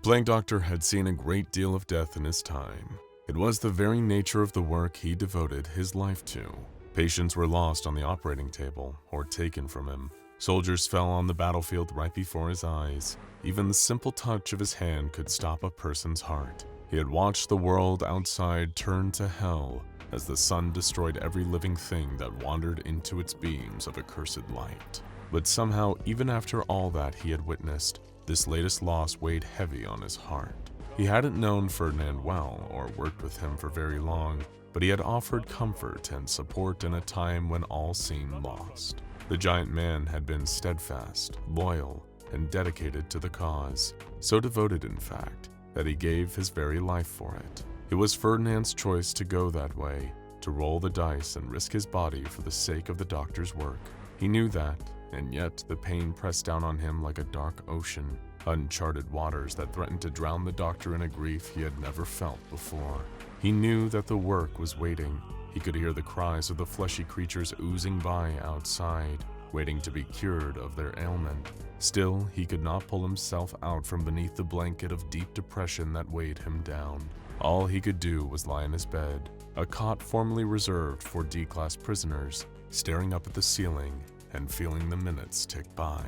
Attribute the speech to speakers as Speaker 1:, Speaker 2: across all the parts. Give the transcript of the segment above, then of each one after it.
Speaker 1: Plague Doctor had seen a great deal of death in his time. It was the very nature of the work he devoted his life to. Patients were lost on the operating table or taken from him. Soldiers fell on the battlefield right before his eyes. Even the simple touch of his hand could stop a person's heart. He had watched the world outside turn to hell as the sun destroyed every living thing that wandered into its beams of accursed light. But somehow, even after all that he had witnessed, this latest loss weighed heavy on his heart. He hadn't known Ferdinand well or worked with him for very long, but he had offered comfort and support in a time when all seemed lost. The giant man had been steadfast, loyal, and dedicated to the cause, so devoted in fact, that he gave his very life for it. It was Ferdinand's choice to go that way, to roll the dice and risk his body for the sake of the doctor's work. He knew that, and yet the pain pressed down on him like a dark ocean, uncharted waters that threatened to drown the doctor in a grief he had never felt before. He knew that the work was waiting. He could hear the cries of the fleshy creatures oozing by outside, waiting to be cured of their ailment. Still, he could not pull himself out from beneath the blanket of deep depression that weighed him down. All he could do was lie in his bed, a cot formerly reserved for D-Class prisoners, staring up at the ceiling and feeling the minutes tick by.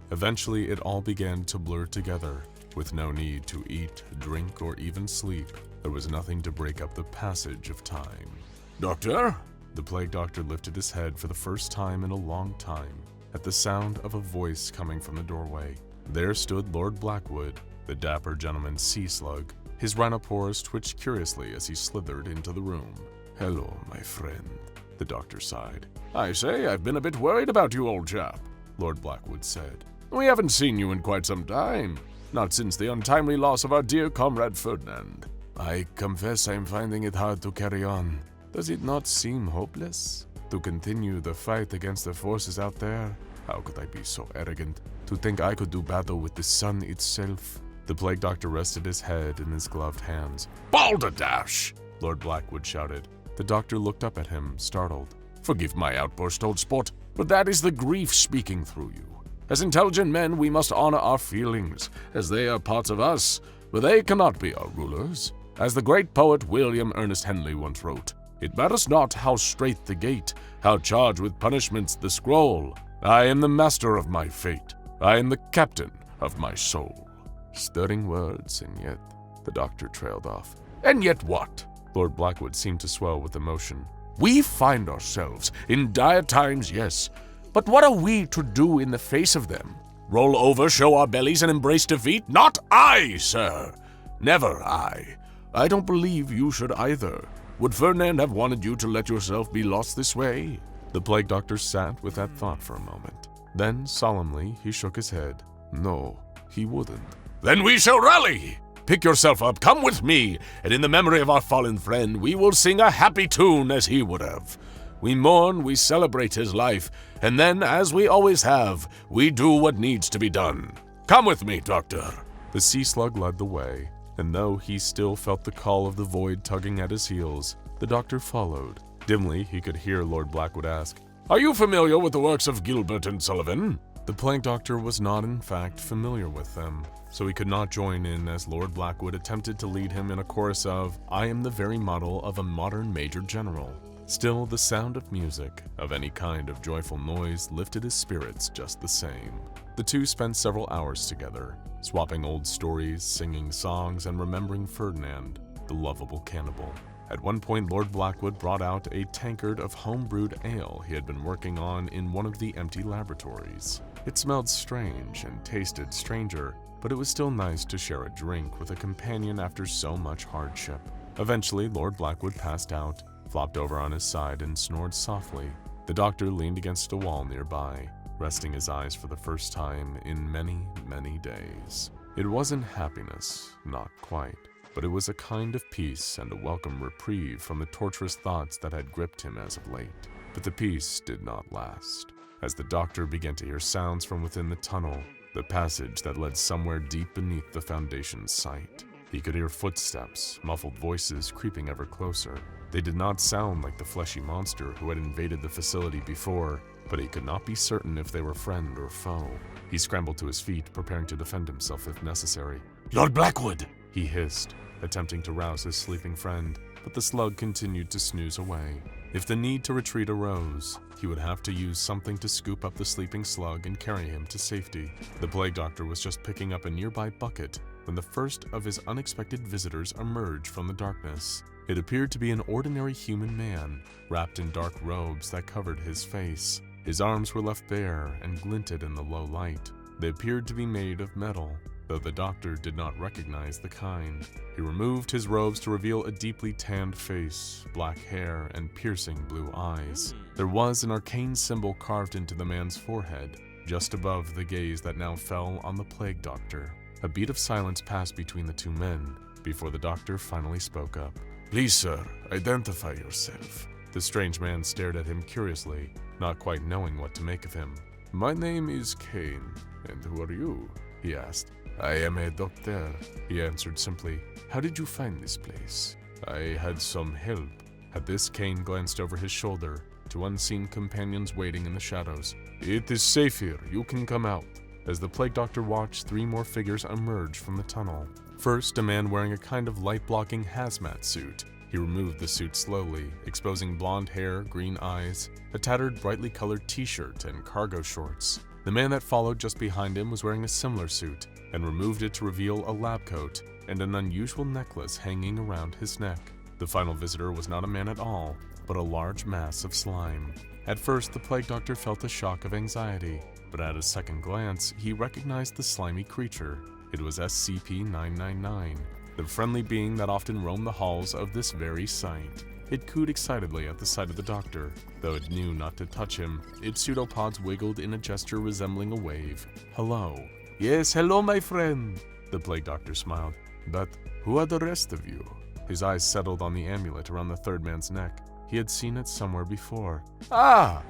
Speaker 1: Eventually, it all began to blur together. With no need to eat, drink, or even sleep, there was nothing to break up the passage of time. "Doctor?" The Plague Doctor lifted his head for the first time in a long time, at the sound of a voice coming from the doorway. There stood Lord Blackwood, the dapper gentleman's sea slug. His rhinopores twitched curiously as he slithered into the room. "Hello, my friend," the doctor sighed. "I say, I've been a bit worried about you, old chap," Lord Blackwood said. "We haven't seen you in quite some time, not since the untimely loss of our dear comrade Ferdinand." "I confess I'm finding it hard to carry on. Does it not seem hopeless to continue the fight against the forces out there? How could I be so arrogant to think I could do battle with the sun itself?" The Plague Doctor rested his head in his gloved hands. "Balderdash!" Lord Blackwood shouted. The doctor looked up at him, startled. "Forgive my outburst, old sport, but that is the grief speaking through you. As intelligent men, we must honor our feelings, as they are parts of us, but they cannot be our rulers. As the great poet William Ernest Henley once wrote, 'It matters not how strait the gate, how charged with punishments the scroll. I am the master of my fate. I am the captain of my soul.'" Stirring words, and yet the doctor trailed off. "And yet what?" Lord Blackwood seemed to swell with emotion. "We find ourselves in dire times, yes, but what are we to do in the face of them? Roll over, show our bellies, and embrace defeat? Not I, sir! Never I. I don't believe you should either. Would Ferdinand have wanted you to let yourself be lost this way?" The Plague Doctor sat with that thought for a moment. Then, solemnly, he shook his head. "No, he wouldn't." "Then we shall rally! Pick yourself up, come with me, and in the memory of our fallen friend, we will sing a happy tune as he would have. We mourn, we celebrate his life, and then, as we always have, we do what needs to be done. Come with me, Doctor." The sea slug led the way, and though he still felt the call of the void tugging at his heels, the doctor followed. Dimly, he could hear Lord Blackwood ask, "Are you familiar with the works of Gilbert and Sullivan?" The Plague Doctor was not in fact familiar with them, so he could not join in as Lord Blackwood attempted to lead him in a chorus of, "I am the very model of a modern Major General." Still, the sound of music, of any kind of joyful noise, lifted his spirits just the same. The two spent several hours together, swapping old stories, singing songs, and remembering Ferdinand, the lovable cannibal. At one point, Lord Blackwood brought out a tankard of home-brewed ale he had been working on in one of the empty laboratories. It smelled strange and tasted stranger, but it was still nice to share a drink with a companion after so much hardship. Eventually, Lord Blackwood passed out, flopped over on his side, and snored softly. The doctor leaned against a wall nearby, resting his eyes for the first time in many, many days. It wasn't happiness, not quite, but it was a kind of peace and a welcome reprieve from the torturous thoughts that had gripped him as of late. But the peace did not last. As the doctor began to hear sounds from within the tunnel, the passage that led somewhere deep beneath the Foundation's site. He could hear footsteps, muffled voices creeping ever closer. They did not sound like the fleshy monster who had invaded the facility before, but he could not be certain if they were friend or foe. He scrambled to his feet, preparing to defend himself if necessary. Lord Blackwood, he hissed, attempting to rouse his sleeping friend, but the slug continued to snooze away. If the need to retreat arose, he would have to use something to scoop up the sleeping slug and carry him to safety. The plague doctor was just picking up a nearby bucket when the first of his unexpected visitors emerged from the darkness. It appeared to be an ordinary human man, wrapped in dark robes that covered his face. His arms were left bare and glinted in the low light. They appeared to be made of metal, though the doctor did not recognize the kind. He removed his robes to reveal a deeply tanned face, black hair, and piercing blue eyes. There was an arcane symbol carved into the man's forehead, just above the gaze that now fell on the plague doctor. A beat of silence passed between the two men, before the doctor finally spoke up. "Please, sir, identify yourself." The strange man stared at him curiously, not quite knowing what to make of him. "My name is Kane, and who are you?" he asked. "I am a doctor," he answered simply. "How did you find this place?" "I had some help." At this, Kane glanced over his shoulder to unseen companions waiting in the shadows. "It is safe here, you can come out." As the plague doctor watched, 3 more figures emerged from the tunnel. First, a man wearing a kind of light-blocking hazmat suit. He removed the suit slowly, exposing blonde hair, green eyes, a tattered, brightly colored t-shirt, and cargo shorts. The man that followed just behind him was wearing a similar suit, and removed it to reveal a lab coat and an unusual necklace hanging around his neck. The final visitor was not a man at all, but a large mass of slime. At first, the plague doctor felt a shock of anxiety, but at a second glance, he recognized the slimy creature. It was SCP-099, the friendly being that often roamed the halls of this very site. It cooed excitedly at the sight of the doctor. Though it knew not to touch him, its pseudopods wiggled in a gesture resembling a wave. "Hello." "Yes, hello, my friend," the plague doctor smiled. "But who are the rest of you?" His eyes settled on the amulet around the third man's neck. He had seen it somewhere before. "Ah,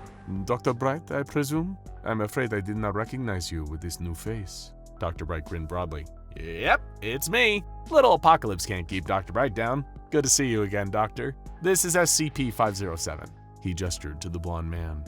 Speaker 1: Dr. Bright, I presume? I'm afraid I did not recognize you with this new face." Dr. Bright grinned broadly. "Yep, it's me. Little Apocalypse can't keep Dr. Bright down. Good to see you again, Doctor. This is SCP-007. He gestured to the blonde man.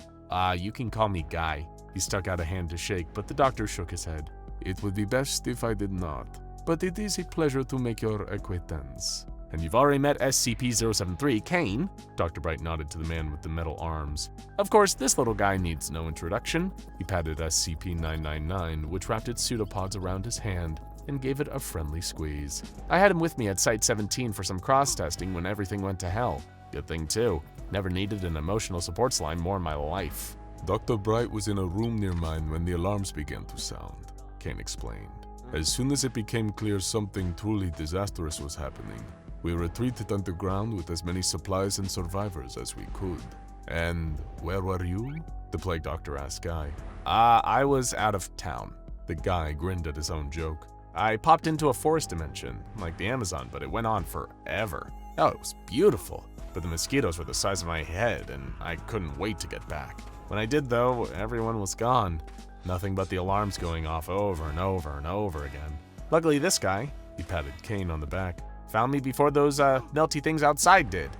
Speaker 1: You can call me Guy." He stuck out a hand to shake, but the doctor shook his head. "It would be best if I did not, but it is a pleasure to make your acquaintance." "And you've already met SCP-073, Kane?" Dr. Bright nodded to the man with the metal arms. "Of course, this little guy needs no introduction." He patted SCP-999, which wrapped its pseudopods around his hand, and gave it a friendly squeeze. "I had him with me at Site-17 for some cross-testing when everything went to hell. Good thing, too. Never needed an emotional support slime more in my life." "Dr. Bright was in a room near mine when the alarms began to sound," Kane explained. "As soon as it became clear something truly disastrous was happening, we retreated underground with as many supplies and survivors as we could." "And where were you?" the plague doctor asked Guy. I was out of town." The guy grinned at his own joke. "I popped into a forest dimension, like the Amazon, but it went on forever. Oh, it was beautiful, but the mosquitoes were the size of my head, and I couldn't wait to get back. When I did, though, everyone was gone. Nothing but the alarms going off over and over and over again. Luckily, this guy," he patted Kane on the back, "found me before those melty things outside did."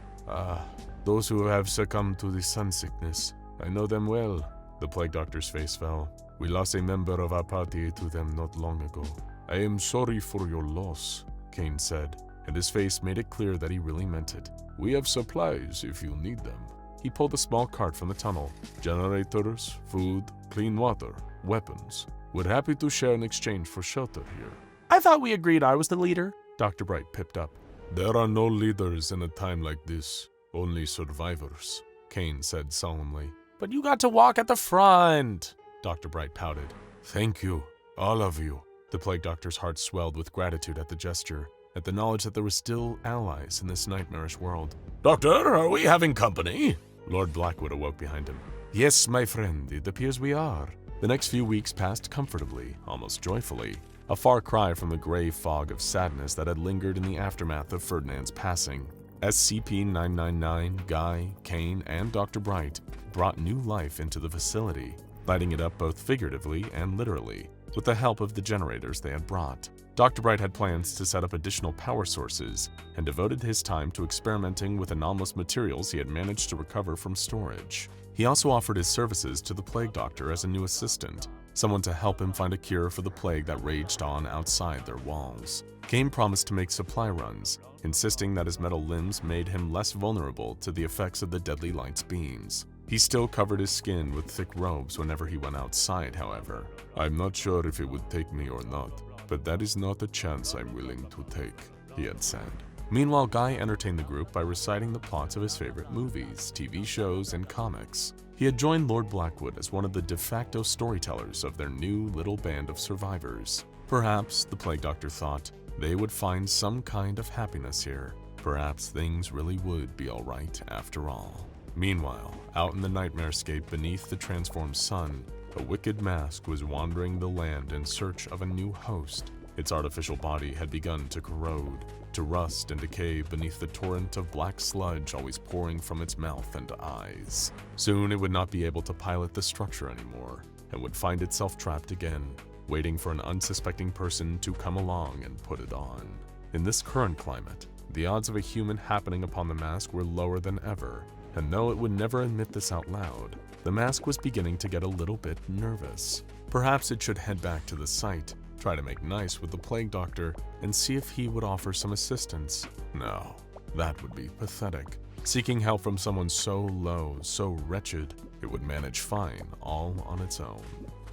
Speaker 1: Those who have succumbed to the sun sickness. I know them well." The plague doctor's face fell. "We lost a member of our party to them not long ago." "I am sorry for your loss," Kane said, and his face made it clear that he really meant it. "We have supplies if you need them." He pulled a small cart from the tunnel. "Generators, food, clean water, weapons. We're happy to share in exchange for shelter here." "I thought we agreed I was the leader," Dr. Bright pipped up. "There are no leaders in a time like this, only survivors," Kane said solemnly. "But you got to walk at the front," Dr. Bright pouted. "Thank you, all of you." The plague doctor's heart swelled with gratitude at the gesture, at the knowledge that there were still allies in this nightmarish world. "Doctor, are we having company?" Lord Blackwood awoke behind him. "Yes, my friend, it appears we are." The next few weeks passed comfortably, almost joyfully, a far cry from the gray fog of sadness that had lingered in the aftermath of Ferdinand's passing. SCP-999, Guy, Kane, and Dr. Bright brought new life into the facility, lighting it up both figuratively and literally, with the help of the generators they had brought. Dr. Bright had plans to set up additional power sources and devoted his time to experimenting with anomalous materials he had managed to recover from storage. He also offered his services to the plague doctor as a new assistant, someone to help him find a cure for the plague that raged on outside their walls. Kane promised to make supply runs, insisting that his metal limbs made him less vulnerable to the effects of the deadly light's beams. He still covered his skin with thick robes whenever he went outside, however. "I'm not sure if it would take me or not, but that is not a chance I'm willing to take," he had said. Meanwhile, Guy entertained the group by reciting the plots of his favorite movies, TV shows, and comics. He had joined Lord Blackwood as one of the de facto storytellers of their new little band of survivors. Perhaps, the Plague Doctor thought, they would find some kind of happiness here. Perhaps things really would be alright after all. Meanwhile, out in the nightmarescape beneath the transformed sun, a wicked mask was wandering the land in search of a new host. Its artificial body had begun to corrode, to rust and decay beneath the torrent of black sludge always pouring from its mouth and eyes. Soon it would not be able to pilot the structure anymore, and would find itself trapped again, waiting for an unsuspecting person to come along and put it on. In this current climate, the odds of a human happening upon the mask were lower than ever, and though it would never admit this out loud, the mask was beginning to get a little bit nervous. Perhaps it should head back to the site, try to make nice with the Plague Doctor, and see if he would offer some assistance. No, that would be pathetic. Seeking help from someone so low, so wretched, it would manage fine all on its own.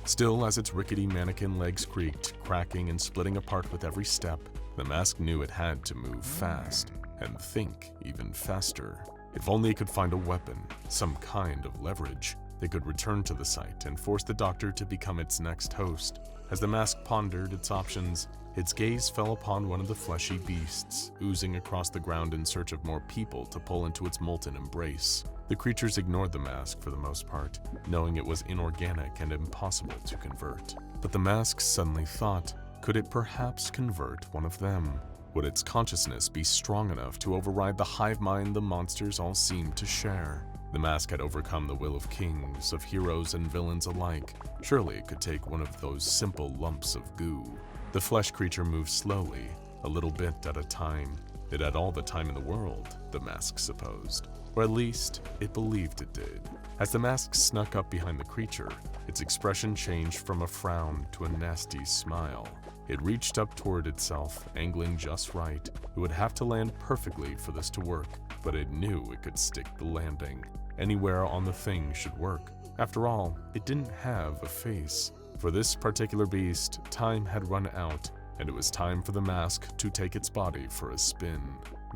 Speaker 1: Still, as its rickety mannequin legs creaked, cracking and splitting apart with every step, the mask knew it had to move fast, and think even faster. If only it could find a weapon, some kind of leverage, they could return to the site and force the Doctor to become its next host. As the mask pondered its options, its gaze fell upon one of the fleshy beasts, oozing across the ground in search of more people to pull into its molten embrace. The creatures ignored the mask for the most part, knowing it was inorganic and impossible to convert. But the mask suddenly thought, could it perhaps convert one of them? Would its consciousness be strong enough to override the hive mind the monsters all seemed to share? The mask had overcome the will of kings, of heroes and villains alike. Surely it could take one of those simple lumps of goo. The flesh creature moved slowly, a little bit at a time. It had all the time in the world, the mask supposed. Or at least, it believed it did. As the mask snuck up behind the creature, its expression changed from a frown to a nasty smile. It reached up toward itself, angling just right. It would have to land perfectly for this to work, but it knew it could stick the landing. Anywhere on the thing should work. After all, it didn't have a face. For this particular beast, time had run out, and it was time for the mask to take its body for a spin.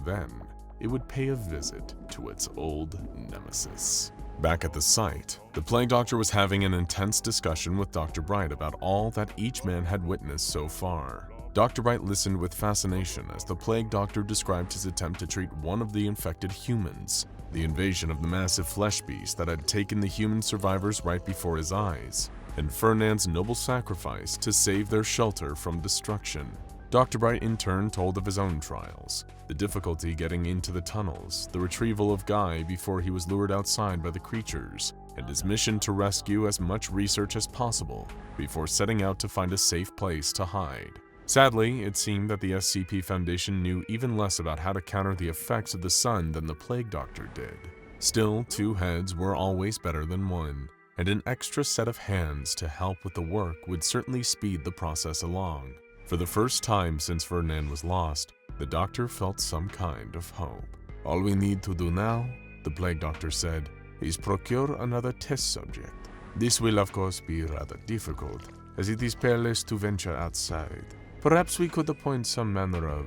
Speaker 1: Then, it would pay a visit to its old nemesis. Back at the site, the Plague Doctor was having an intense discussion with Dr. Bright about all that each man had witnessed so far. Dr. Bright listened with fascination as the Plague Doctor described his attempt to treat one of the infected humans, the invasion of the massive flesh beast that had taken the human survivors right before his eyes, and Fernand's noble sacrifice to save their shelter from destruction. Dr. Bright in turn told of his own trials, the difficulty getting into the tunnels, the retrieval of Guy before he was lured outside by the creatures, and his mission to rescue as much research as possible before setting out to find a safe place to hide. Sadly, it seemed that the SCP Foundation knew even less about how to counter the effects of the sun than the Plague Doctor did. Still, 2 heads were always better than 1, and an extra set of hands to help with the work would certainly speed the process along. For the first time since Fernand was lost, the Doctor felt some kind of hope. "All we need to do now," the Plague Doctor said, "is procure another test subject. This will of course be rather difficult, as it is perilous to venture outside. Perhaps we could appoint some manner of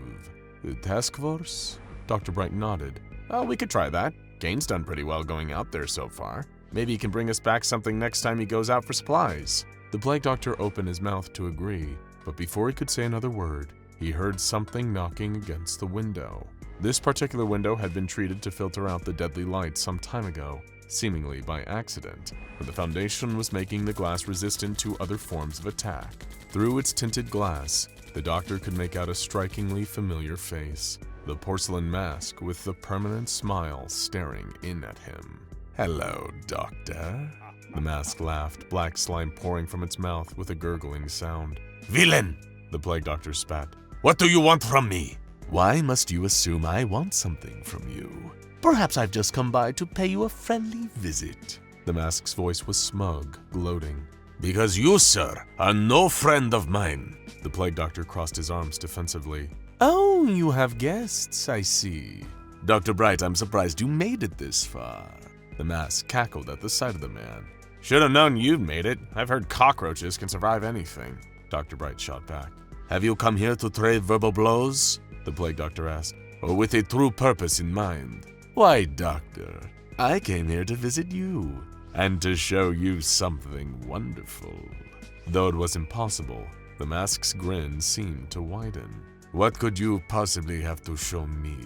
Speaker 1: task force?" Dr. Bright nodded. "Oh, we could try that. Kane's done pretty well going out there so far. Maybe he can bring us back something next time he goes out for supplies." The Plague Doctor opened his mouth to agree, but before he could say another word, he heard something knocking against the window. This particular window had been treated to filter out the deadly light some time ago, seemingly by accident, but the Foundation was making the glass resistant to other forms of attack. Through its tinted glass, the Doctor could make out a strikingly familiar face, the porcelain mask with the permanent smile staring in at him. "Hello, Doctor." The mask laughed, black slime pouring from its mouth with a gurgling sound. "Villain!" the Plague Doctor spat. "What do you want from me?" "Why must you assume I want something from you? Perhaps I've just come by to pay you a friendly visit." The mask's voice was smug, gloating. Because you, sir, are no friend of mine. The plague doctor crossed his arms defensively. Oh, you have guests, I see. Dr. Bright, I'm surprised you made it this far. The mask cackled at the sight of the man. Should have known you'd made it. I've heard cockroaches can survive anything. Dr. Bright shot back. Have you come here to trade verbal blows? The plague doctor asked. Or with a true purpose in mind? Why, doctor, I came here to visit you, and to show you something wonderful. Though it was impossible, the mask's grin seemed to widen. What could you possibly have to show me?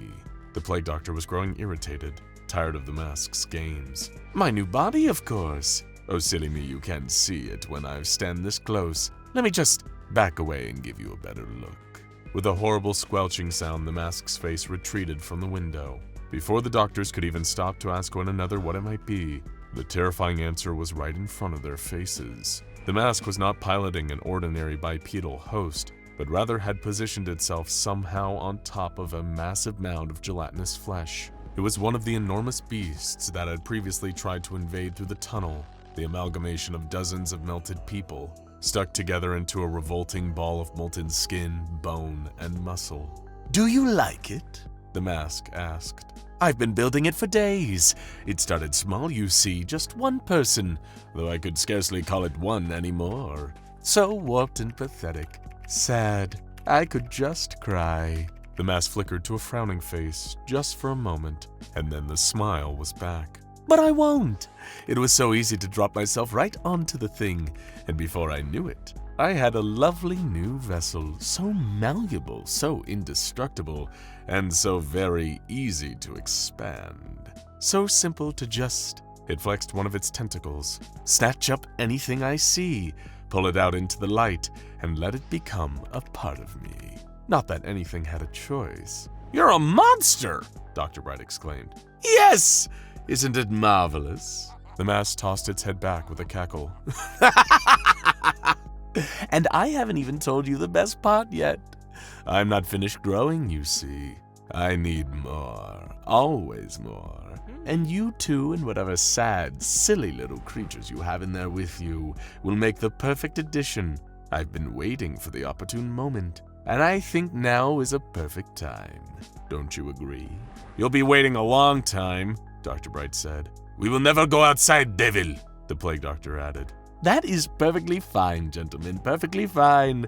Speaker 1: The plague doctor was growing irritated, tired of the mask's games. My new body, of course. Oh, silly me, you can't see it when I stand this close. Let me just back away and give you a better look. With a horrible squelching sound, the mask's face retreated from the window. Before the doctors could even stop to ask one another what it might be, the terrifying answer was right in front of their faces. The mask was not piloting an ordinary bipedal host, but rather had positioned itself somehow on top of a massive mound of gelatinous flesh. It was one of the enormous beasts that had previously tried to invade through the tunnel, the amalgamation of dozens of melted people, stuck together into a revolting ball of molten skin, bone, and muscle. Do you like it? The mask asked. I've been building it for days. It started small, you see, just one person, though I could scarcely call it one anymore. So warped and pathetic. Sad. I could just cry. The mask flickered to a frowning face just for a moment, and then the smile was back. But I won't. It was so easy to drop myself right onto the thing, and before I knew it, I had a lovely new vessel, so malleable, so indestructible, and so very easy to expand. So simple to just, it flexed one of its tentacles, snatch up anything I see, pull it out into the light, and let it become a part of me. Not that anything had a choice. You're a monster! Dr. Bright exclaimed. Yes! Isn't it marvelous? The mask tossed its head back with a cackle. And I haven't even told you the best part yet. I'm not finished growing, you see. I need more. Always more. And you two and whatever sad, silly little creatures you have in there with you will make the perfect addition. I've been waiting for the opportune moment, and I think now is a perfect time. Don't you agree? You'll be waiting a long time, Dr. Bright said. We will never go outside, devil, the plague doctor added. That is perfectly fine, gentlemen, perfectly fine.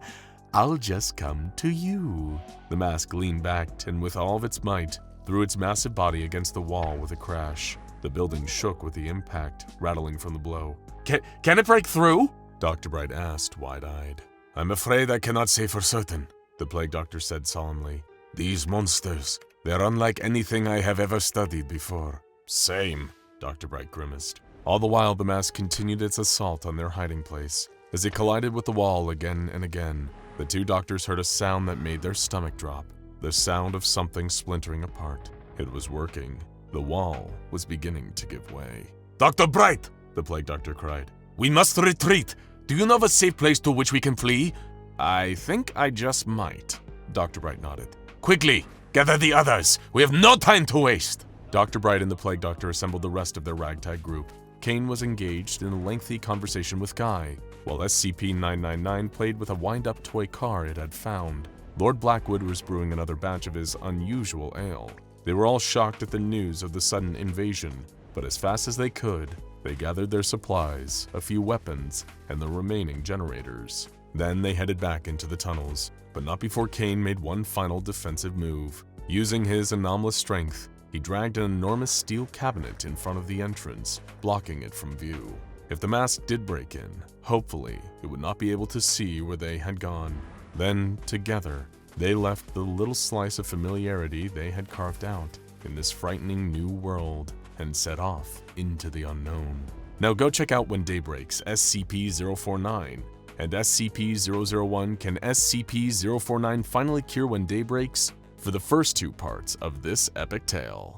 Speaker 1: I'll just come to you. The mask leaned back and with all of its might, threw its massive body against the wall with a crash. The building shook with the impact, rattling from the blow. Can it break through? Dr. Bright asked, wide-eyed. I'm afraid I cannot say for certain, the plague doctor said solemnly. These monsters, they're unlike anything I have ever studied before. Same, Dr. Bright grimaced. All the while, the mask continued its assault on their hiding place. As it collided with the wall again and again, the two doctors heard a sound that made their stomach drop. The sound of something splintering apart. It was working. The wall was beginning to give way. Dr. Bright, the plague doctor cried. We must retreat. Do you know of a safe place to which we can flee? I think I just might. Dr. Bright nodded. Quickly, gather the others. We have no time to waste. Dr. Bright and the plague doctor assembled the rest of their ragtag group. Kane was engaged in a lengthy conversation with Guy, while SCP-099 played with a wind-up toy car it had found. Lord Blackwood was brewing another batch of his unusual ale. They were all shocked at the news of the sudden invasion, but as fast as they could, they gathered their supplies, a few weapons, and the remaining generators. Then they headed back into the tunnels, but not before Kane made one final defensive move. Using his anomalous strength, he dragged an enormous steel cabinet in front of the entrance, blocking it from view. If the mask did break in, hopefully it would not be able to see where they had gone. Then, together, they left the little slice of familiarity they had carved out in this frightening new world and set off into the unknown. Now go check out When Day Breaks, SCP-049, and SCP-001. Can SCP-049 finally cure when day breaks? For the first two parts of this epic tale.